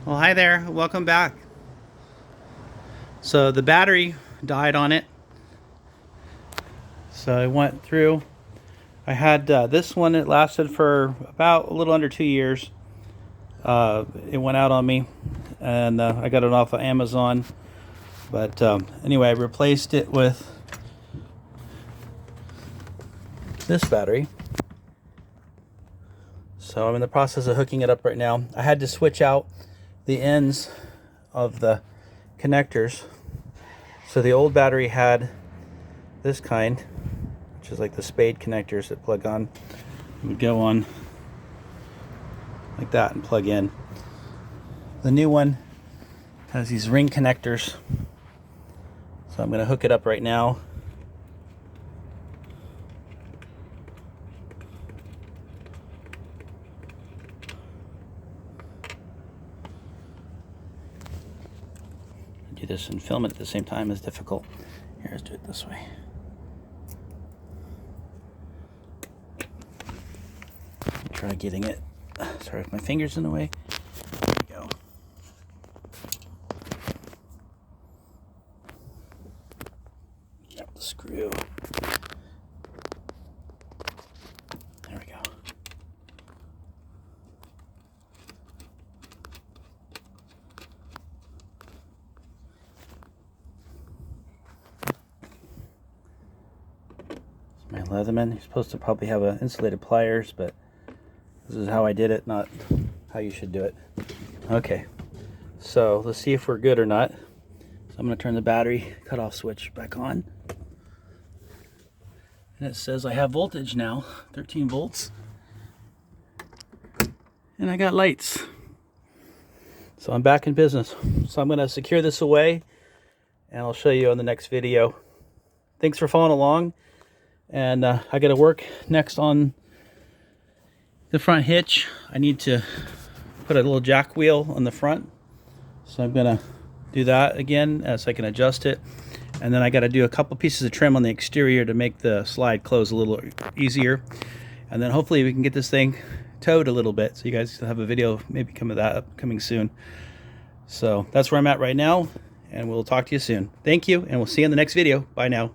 Well, hi there. Welcome back. So the battery died on it. So I went through. I had this one. It lasted for about a little under 2 years. It went out on me, and I got it off of Amazon. But anyway, I replaced it with this battery. So I'm in the process of hooking it up right now. I had to switch out the ends of the connectors. So the old battery had this kind, which is like the spade connectors that plug on. It would go on like that and plug in. The new one has these ring connectors. So I'm going to hook it up right now. Do this and film it at the same time is difficult. Here, let's do it this way. Try getting it. Sorry if my finger's in the way. There we go. Grab the screw. There we go. My Leatherman. You're supposed to probably have insulated pliers, but this is how I did it, not how you should do it. Okay, so let's see if we're good or not. So I'm going to turn the battery cutoff switch back on. And it says I have voltage now, 13 volts. And I got lights. So I'm back in business. So I'm going to secure this away, and I'll show you on the next video. Thanks for following along. And I got to work next on the front hitch. I need to put a little jack wheel on the front. So I'm going to do that again so I can adjust it. And then I got to do a couple pieces of trim on the exterior to make the slide close a little easier. And then hopefully we can get this thing towed a little bit. So you guys have a video maybe coming soon. So that's where I'm at right now. And we'll talk to you soon. Thank you, and we'll see you in the next video. Bye now.